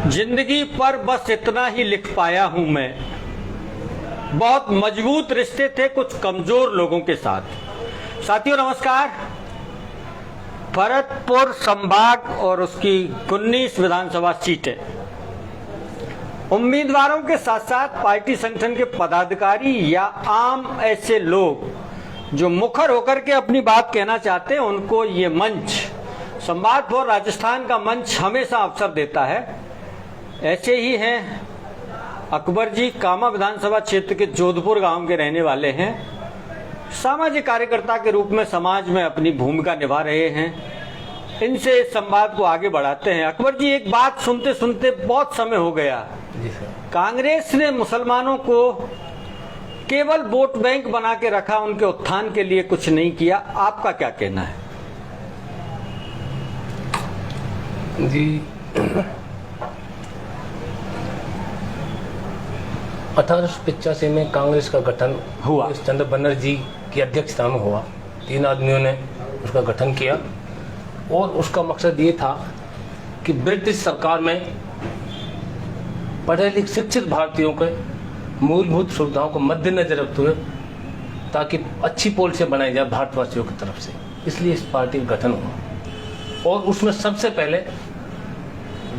जिंदगी पर बस इतना ही लिख पाया हूं मैं। बहुत मजबूत रिश्ते थे कुछ कमजोर लोगों के साथ। साथियों नमस्कार। भरतपुर संभाग और उसकी 19 विधानसभा सीटें, उम्मीदवारों के साथ साथ पार्टी संगठन के पदाधिकारी या आम ऐसे लोग जो मुखर होकर के अपनी बात कहना चाहते हैं, उनको ये मंच, संवाद फॉर राजस्थान का मंच हमेशा अवसर देता है। ऐसे ही हैं अकबर जी, कामा विधानसभा क्षेत्र के जोधपुर गांव के रहने वाले हैं। सामाजिक कार्यकर्ता के रूप में समाज में अपनी भूमिका निभा रहे हैं। इनसे इस संवाद को आगे बढ़ाते हैं। अकबर जी, एक बात सुनते सुनते बहुत समय हो गया। कांग्रेस ने मुसलमानों को केवल वोट बैंक बना के रखा, उनके उत्थान के लिए कुछ नहीं किया। आपका क्या कहना है? जी, 1885 में कांग्रेस का गठन हुआ। चंद्र बनर्जी की अध्यक्षता में हुआ। 3 आदमियों ने उसका गठन किया और उसका मकसद ये था कि ब्रिटिश सरकार में पढ़े लिखे शिक्षित भारतीयों के मूलभूत सुविधाओं को मद्देनजर रखते हुए ताकि अच्छी पॉलिसी बनाई जाए भारतवासियों की तरफ से। इसलिए इस पार्टी का गठन हुआ और उसमें सबसे पहले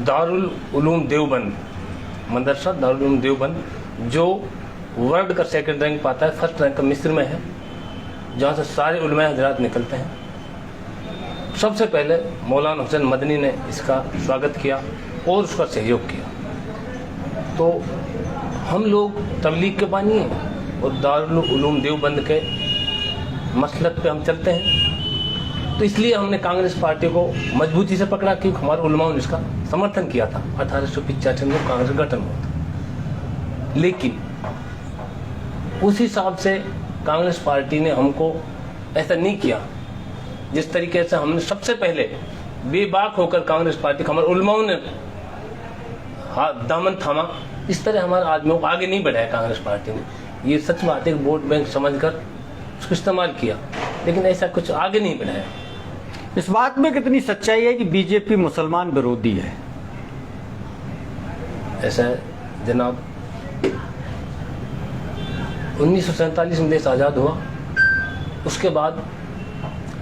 दारुल उलूम देवबंद, मदरसा दारुल उलूम देवबंद, जो वर्ल्ड का सेकंड रैंक पाता है, फर्स्ट रैंक का मिस्र में है, जहाँ से सारे उलमा हजरात निकलते हैं। सबसे पहले मौलाना हुसैन मदनी ने इसका स्वागत किया और उसका सहयोग किया। तो हम लोग तबलीग के बानी हैं और दारुल उलूम देवबंद के मसलक पे हम चलते हैं। तो इसलिए हमने कांग्रेस पार्टी को मजबूती से पकड़ा क्योंकि हमारे उलमाओं ने इसका समर्थन किया था। 1885 में कांग्रेस गठन हुआ था। लेकिन उस हिसाब से कांग्रेस पार्टी ने हमको ऐसा नहीं किया जिस तरीके से हमने सबसे पहले बेबाक होकर कांग्रेस पार्टी को हमारे उलमाओं ने दामन थामा। इस तरह हमारे आदमियों को आगे नहीं बढ़ाया कांग्रेस पार्टी ने। ये सच बात है, वोट बैंक समझकर उसको इस्तेमाल किया, लेकिन ऐसा कुछ आगे नहीं बढ़ाया। इस बात में कितनी सच्चाई है कि बीजेपी मुसलमान विरोधी है? ऐसा है जनाब, 1947 में देश आज़ाद हुआ। उसके बाद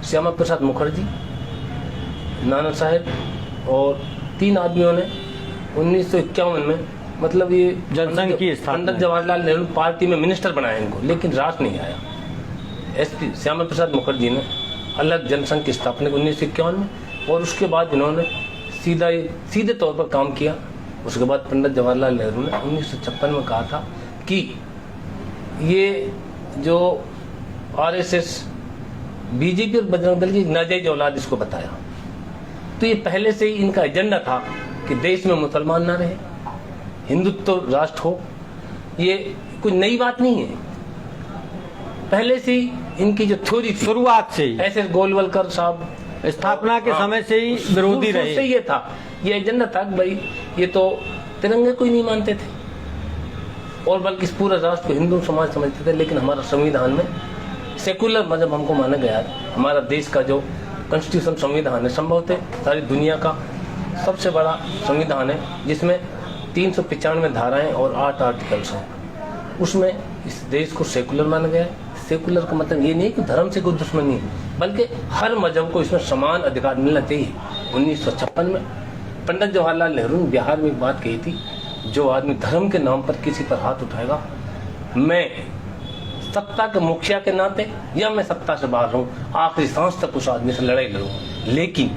श्यामा प्रसाद मुखर्जी, नाना साहेब और 3 आदमियों ने 1951 में, मतलब ये जनसंघ की पंडित जवाहरलाल नेहरू पार्टी में मिनिस्टर बनाया इनको, लेकिन राज नहीं आया। एसपी श्यामा प्रसाद मुखर्जी ने अलग जनसंघ की स्थापना 1951 में और उसके बाद इन्होंने सीधे तौर पर काम किया। उसके बाद पंडित जवाहरलाल नेहरू ने 1956 में कहा था कि ये जो आरएसएस, बीजेपी और बजरंग दल की नाजायज औलाद इसको बताया। तो ये पहले से ही इनका एजेंडा था कि देश में मुसलमान ना रहे, हिंदुत्व राष्ट्र हो। ये कोई नई बात नहीं है, पहले से ही इनकी जो थ्योरी थी, शुरुआत से ही ऐसे गोलवलकर साहब स्थापना के समय से ही विरोधी रहे। से ये था, ये एजेंडा था कि भाई ये तो तिरंगे कोई नहीं मानते थे और बल्कि इस पूरे राष्ट्र को हिंदू समाज समझते थे। लेकिन हमारा संविधान में सेकुलर मजहब हमको माना गया है। हमारा देश का जो कॉन्स्टिट्यूशन संविधान है, संभवतः सारी दुनिया का सबसे बड़ा संविधान है, जिसमें 395 धाराएं और 8 आर्टिकल्स हैं। उसमें इस देश को सेकुलर माना गया है। सेकुलर का मतलब ये नहीं कि धर्म से कोई दुश्मनी है, बल्कि हर मजहब को इसमें समान अधिकार मिलना चाहिए। 1956 में पंडित जवाहरलाल नेहरू ने बिहार में एक बात कही थी, जो आदमी धर्म के नाम पर किसी पर हाथ उठाएगा, मैं सत्ता के मुखिया के नाते या मैं सत्ता से बाहर हूँ, आखिरी सांस तक उस आदमी से लड़ाई लड़ूंगा। लेकिन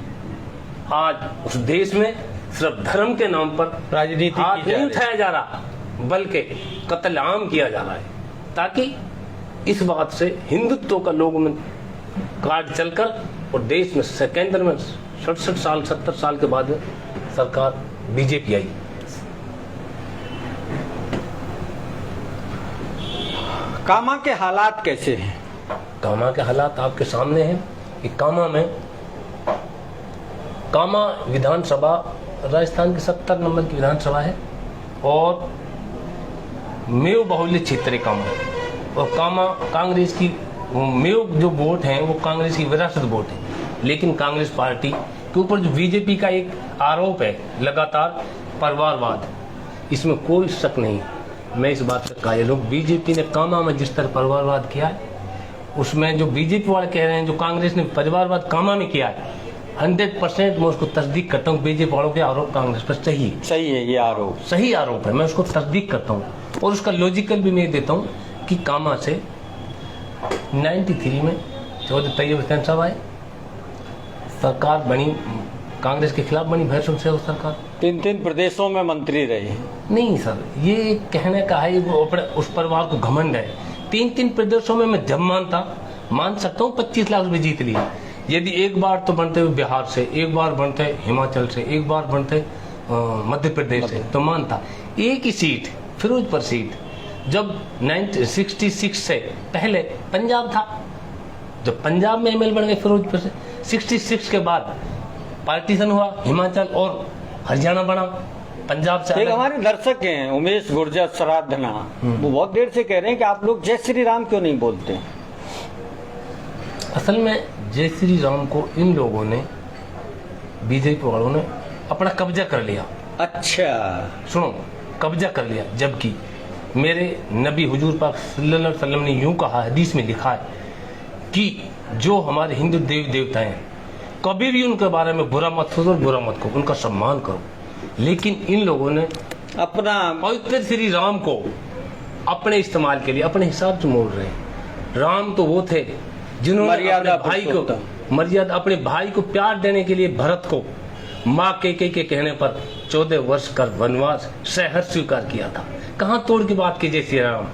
आज उस देश में सिर्फ धर्म के नाम पर राजनीति हाथ नहीं उठाया जा रहा, बल्कि कत्ल आम किया जा रहा है, ताकि इस बात से हिंदुत्व का लोगों में कार्ड चलकर और देश में केंद्र में 67 साल 70 साल के बाद सरकार बीजेपी आई। कामा के हालात कैसे हैं? कामा के हालात आपके सामने हैं कि कामा में, कामा विधानसभा राजस्थान की 70 नंबर की विधानसभा है और मेव बाहुल्य क्षेत्र कामा है। और कामा कांग्रेस की मेव जो वोट हैं वो कांग्रेस की विरासत वोट है। लेकिन कांग्रेस पार्टी के ऊपर जो बीजेपी का एक आरोप है लगातार परिवारवाद, इसमें कोई शक नहीं। मैं इस बात का कायल हूँ, बीजेपी ने कामा में जिस तरह परिवारवाद किया है, उसमें जो बीजेपी वाले कह रहे हैं जो कांग्रेस ने परिवारवाद कामा में किया है, 100% मैं उसको तस्दीक करता हूँ। बीजेपी वालों के आरोप कांग्रेस पर सही है, ये आरोप सही आरोप है, मैं उसको तस्दीक करता हूँ। और उसका लॉजिकल भी मैं देता हूँ कि कामा से 93 में चौधरी तैयब हुसैन साहब आए, सरकार बनी, कांग्रेस के खिलाफ बनी, भैरव से सरकार 3 प्रदेशों में मंत्री रहे। नहीं सर, ये कहने का है, वो अपने उस परिवार को घमंड है। 3 प्रदेशों में मैं जब मान सकता हूँ 25 लाख रुपए जीत लिए। यदि एक बार तो बनते हुए बिहार से, एक बार बनते हिमाचल से, एक बार बनते मध्य प्रदेश से, तो मानता। एक ही सीट, फिरोजपुर सीट, जब 1966 से पहले पंजाब था, जब पंजाब में एमएल बन गए फिरोजपुर से, 66 के बाद पार्टीशन हुआ, हिमाचल और हरियाणा बना, पंजाब से। एक हमारे दर्शक हैं उमेश गुर्जर सराधना, वो बहुत देर से कह रहे हैं कि आप लोग जय श्री राम क्यों नहीं बोलते। असल में जय श्री राम को इन लोगों ने, बीजेपी वालों ने अपना कब्जा कर लिया। अच्छा सुनो, कब्जा कर लिया, जबकि मेरे नबी हुजूर पाक सल्लल्लाहु अलैहि वसल्लम ने यूं कहा, हदीस में लिखा है कि जो हमारे हिंदू देवी देवता हैं, कभी भी उनके बारे में बुरा मत सोचो, बुरा मत करो, उनका सम्मान करो। लेकिन इन लोगों ने अपना पवित्र श्री राम को अपने इस्तेमाल के लिए अपने हिसाब से मोड़ रहे हैं। राम तो वो थे जिन्होंने अपने भाई को मर्यादा, अपने भाई को प्यार देने के लिए भरत को माँ के कहने पर 14 वर्ष का वनवास सहर्ष स्वीकार किया था। कहाँ तोड़ की बात कीजिए श्री राम,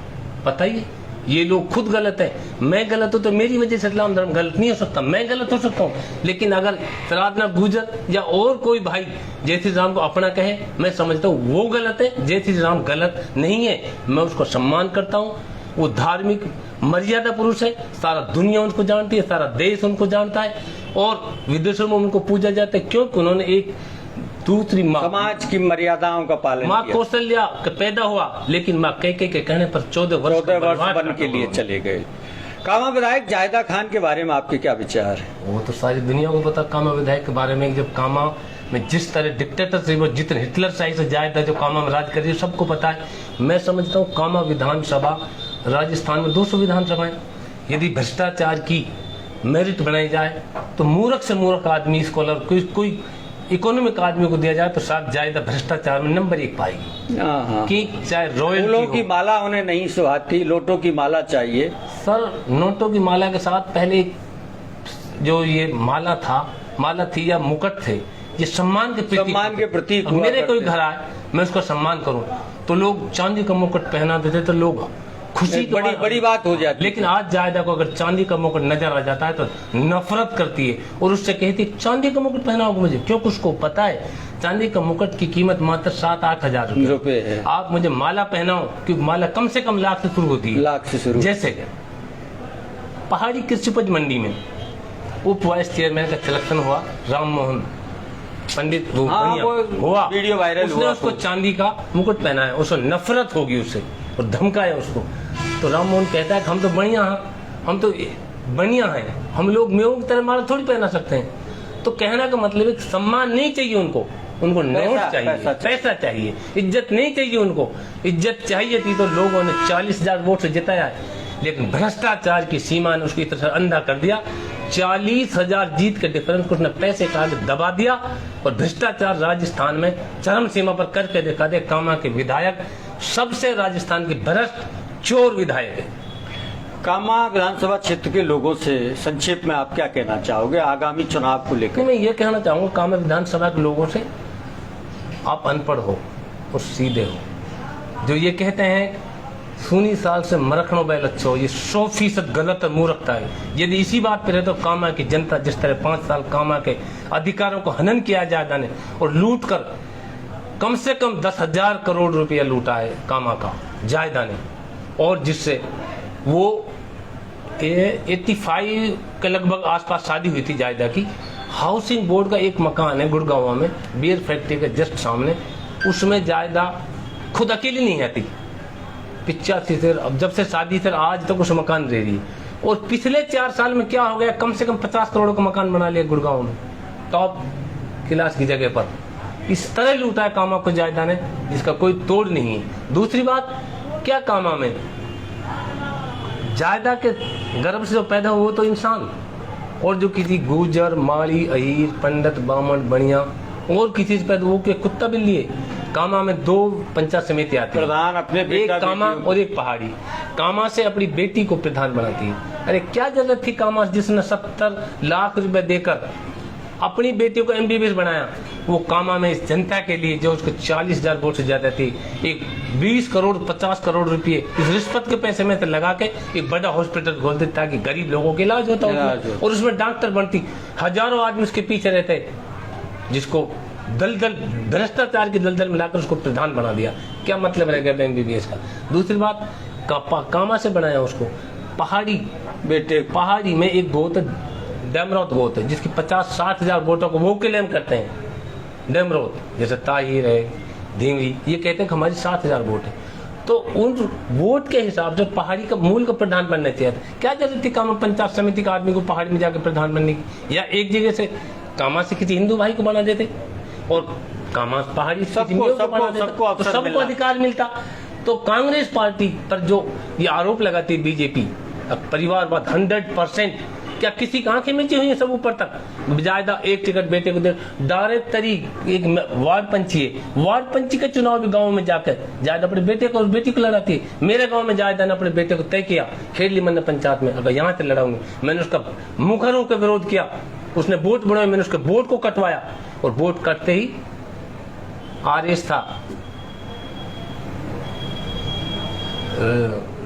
बताइए। ये लोग खुद गलत है, मैं गलत हूं तो मेरी वजह से इस्लाम धर्म गलत नहीं हो सकता, मैं गलत हो सकता हूँ। लेकिन अगर सराधना गुजर या और कोई भाई जय श्री राम को अपना कहे, मैं समझता हूँ वो गलत है, जय श्री राम गलत नहीं है, मैं उसको सम्मान करता हूँ। वो धार्मिक मर्यादा पुरुष है, सारा दुनिया उनको जानती है, सारा देश उनको जानता है, और विदेशों में उनको पूजा जाता है, क्योंकि उन्होंने एक दूसरी माँ, समाज की मर्यादाओं का पालन माँ किया। कौशल्या का पैदा हुआ, लेकिन माँ के कहने पर 14 वर्ष बन के लिए चले गए। कामा विधायक जाहिदा खान के बारे में आपके क्या विचार है? वो तो सारी दुनिया को पता कामा विधायक के बारे में। जब कामा में जिस तरह डिक्टेटरशिप, जितने हिटलर शाही से जाहिदा जो कामा में राज कर रही है, सबको पता है। मैं समझता हूँ कामा विधानसभा, राजस्थान में 200 विधानसभाएं, यदि भ्रष्टाचार की मेरिट बनाई जाए तो मूर्ख से मूर्ख आदमी, स्कॉलर, कोई इकोनॉमिक आदमी को दिया जाए तो शायद जायदा भ्रष्टाचार में नंबर 1 पाएगी। कि चाहे फूलों की माला उन्हें नहीं सुहाती, लोटों की माला चाहिए। सर, नोटों की माला के साथ पहले जो ये माला थी या मुकुट थे, ये सम्मान के प्रतीक। मेरे कोई घर आए, मैं उसका सम्मान करूं तो लोग चांदी का मुकुट पहना देते, तो लोग खुशी बड़ी बात हो जाती। लेकिन आज जायदा को अगर चांदी का मुकुट नजर आ जाता है तो नफरत करती है और उससे कहती है चांदी का मुकुट पहनाओगे मुझे, क्योंकि उसको पता है चांदी का मुकुट की कीमत मात्र 7-8 हजार रुपए है। आप मुझे माला पहनाओ, क्योंकि माला कम से कम लाख से शुरू होती है, लाख से शुरू। जैसे पहाड़ी कृषि उपज मंडी में उप वाइस चेयरमैन का सिलेक्शन हुआ, राम मोहन पंडित हुआ, वीडियो वायरल उसने हुआ, उसको चांदी का मुकुट पहनाया, उसको नफरत होगी उससे और धमकाया उसको। तो राम मोहन कहता है कि हम तो बढ़िया हैं, हम तो बढ़िया हैं, हम लोग मेयों की तरह माला थोड़ी पहना सकते हैं। तो कहने का मतलब है कि सम्मान नहीं चाहिए उनको नोट चाहिए, पैसा चाहिए, इज्जत नहीं चाहिए उनको। इज्जत चाहिए थी तो लोगों ने 40,000 वोट से जिताया है, लेकिन भ्रष्टाचार की सीमा ने उसकी तरफ अंधा कर दिया। 40,000 जीत के डिफरेंस को उसने पैसे का दबा दिया और भ्रष्टाचार राजस्थान में चरम सीमा पर करके दिखा दे। कामा के विधायक सबसे राजस्थान के भ्रष्ट चोर विधायक है। कामा विधानसभा क्षेत्र के लोगों से संक्षेप में आप क्या कहना चाहोगे आगामी चुनाव को लेकर? मैं ये कहना चाहूंगा, कामा विधानसभा के लोगों से, आप अनपढ़ हो और सीधे हो। जो ये कहते हैं सुनी साल से मरखणो बैल अच्छो, ये 100% गलत और मूर्खता है। यदि इसी बात पर है तो कामा की जनता जिस तरह 5 साल कामा के अधिकारों को हनन किया जायदा ने और लूट कर कम से कम 10,000 करोड़ रुपया लूटा है कामा का जायदा ने, और जिससे वो 85 के लगभग आसपास शादी हुई थी जायदा की। हाउसिंग बोर्ड का एक मकान है गुड़गांव में, बियर फैक्ट्री के जस्ट सामने, उसमें जायदा खुद अकेली नहीं आती। 85 से अब जब से शादी से आज तक उस मकान रह रही है, और पिछले 4 साल में क्या हो गया, कम से कम 50 करोड़ का मकान बना लिया गुड़गांव में, टॉप क्लास की जगह पर। इस तरह लूटा है कामा को जायदा ने जिसका कोई तोड़ नहीं है। दूसरी बात, क्या कामा में जायदा के गर्भ से जो पैदा हुआ वो तो इंसान, और जो किसी गुजर माली अहीर पंडित ब्राह्मण बनिया और किसी से पैदा वो के कुत्ता बिल्ली है। कामा में 2 पंचायत समिति आती है, प्रधान अपने एक कामा और एक पहाड़ी। कामा से अपनी बेटी को प्रधान बनाती है। अरे क्या जरूरत थी कामा जिसने 70 लाख रुपए देकर अपनी बेटी को MBBS बनाया। वो कामा में इस जनता के लिए जो उसको 40,000 वोट से ज्यादा थी, एक 20 करोड़ 50 करोड़ रुपए इस रिश्वत के पैसे में लगा के एक बड़ा हॉस्पिटल खोल देता ताकि गरीब लोगों के इलाज होता और उसमें डॉक्टर बनती, हजारों आदमी उसके पीछे रहते, जिसको दलदल भ्रष्टाचार की दलदल मिलाकर उसको प्रधान बना दिया। क्या मतलब रह गया MBBS का। दूसरी बात, कामा से बनाया उसको। पहाड़ी बेटे, पहाड़ी में एक गोत डेमरौत गोत है जिसकी 50-60 हजार वोटों को वो क्लेम करते हैं। डेमरौत जैसे ताहिर है, धीमी, ये कहते हैं कि हमारी 60,000 वोट है। तो उन वोट के हिसाब से पहाड़ी का मूल का प्रधान बनना चाहिए। क्या जरूरत थी कामा पंचायत समिति का आदमी को पहाड़ी में जाकर प्रधान बनने की, या एक जगह से कामा से किसी हिंदू भाई को बना देते और कामा पहाड़ी सबको अधिकार मिलता। तो कांग्रेस पार्टी पर जो ये आरोप लगाती है बीजेपी परिवारवाद 100%, क्या किसी की आंखें मिलती हुई है सब ऊपर तक। जायदा एक टिकट बेटे को दे, डायरेक्ट तरीक एक वार्ड पंची है, वार्ड पंची का चुनाव भी गांव में जाकर जायदा अपने बेटे को और बेटी को लड़ाती है। मेरे गांव में जायदा ने अपने बेटे को तय किया खेड़ली मन्ना पंचायत में, अगर यहाँ से लड़ाऊंगी, मैंने उसका मुखर होकर विरोध किया। उसने वोट बनाया, मैंने उसके वोट को कटवाया और वोट कटते ही आरएस था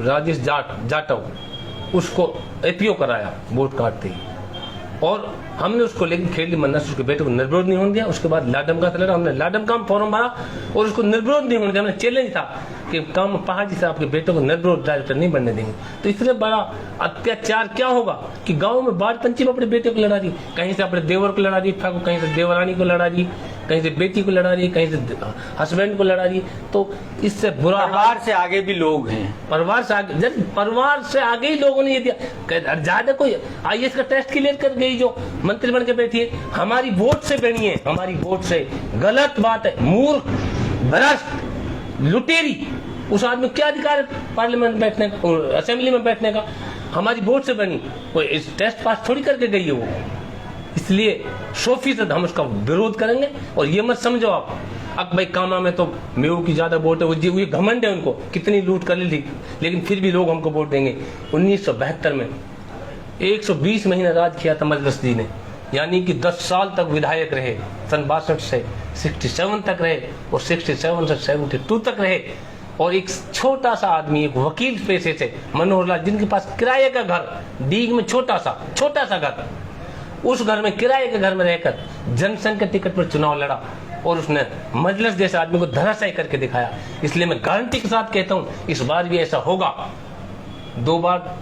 राजेश जाटव, उसको एपीओ कराया वोट काटते ही, और हमने उसको लेकिन खेड़ली मन्ना से उसके बेटे को निर्विरोध नहीं होने दिया। उसके बाद लाडमका से लड़ा, हमने लाडमका में फॉर्म भरा और उसको निर्विरोध नहीं होने दिया। हमने चैलेंज था कि काम पहाड़ी से आपके बेटे को निर्विरोध डायरेक्टर नहीं बनने देंगे। तो इससे बड़ा अत्याचार क्या होगा कि गांव में बाढ़ पंची में अपने बेटे को लड़ा दी, कहीं से अपने देवर को लड़ा दी, कहीं से देवरानी को लड़ा दी, कहीं से बेटी को लड़ा दी, कहीं से हस्बैंड को लड़ा दी। तो इससे बुरा, परिवार से आगे भी लोग हैं, परिवार से आगे, परिवार से आगे ही लोगों ने ये दिया। ज्यादा कोई IAS का टेस्ट क्लियर कर गई जो मंत्री बन के बैठी है, हमारी वोट से बनी है, हमारी वोट से। गलत बात है, मूर्ख भ्रष्ट लुटेरी, उस आदमी को क्या अधिकार है पार्लियामेंट बैठने का, असेंबली में बैठने का। हमारी वोट से बनी, कोई इस टेस्ट पास थोड़ी करके गई है वो। इसलिए 100% हम उसका विरोध करेंगे। और ये मत समझो आप भाई कामा में तो मेऊ की ज्यादा वोट है, वो घमंड है उनको, कितनी लूट कर ली, लेकिन फिर भी लोग हमको वोट देंगे। 1972 में 120 महीने राज किया था मजलिस जी ने, यानी कि 10 साल तक विधायक रहे। सन 62 से 67 तक रहे और 67 से 72 तक रहे। और एक छोटा सा आदमी, एक वकील पेशे से, मनोहर लाल, जिनके पास किराए का घर डीग में छोटा सा घर, उस घर में किराए के घर में रहकर जनसंघ के टिकट पर चुनाव लड़ा और उसने मजलिस जैसे आदमी को धराशायी करके दिखाया। इसलिए मैं गारंटी के साथ कहता हूं इस बार भी ऐसा होगा। 2 बार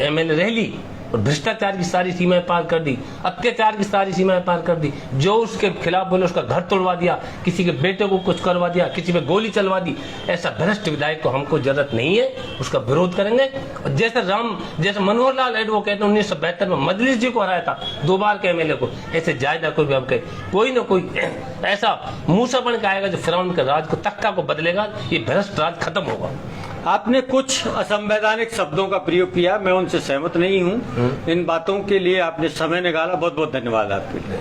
MLA रह ली और भ्रष्टाचार की सारी सीमाएं पार कर दी, अत्याचार की सारी सीमाएं पार कर दी। जो उसके खिलाफ बोले उसका घर तोड़वा दिया, किसी के बेटे को कुछ करवा दिया, किसी पे गोली चलवा दी। ऐसा भ्रष्ट विधायक को हमको जरूरत नहीं है, उसका विरोध करेंगे। और जैसे मनोहर लाल एडवोकेट ने 1972 में मजलिस जी को हराया था 2 बार के MLA को, ऐसे जायदा कोई भी हम कहे, कोई ना कोई ऐसा मूसा बन के आएगा जो फिरौन के राज को, तख्ता को बदलेगा। ये भ्रष्ट राज खत्म होगा। आपने कुछ असंवैधानिक शब्दों का प्रयोग किया, मैं उनसे सहमत नहीं हूं। इन बातों के लिए आपने समय निकाला, बहुत बहुत धन्यवाद आपके लिए।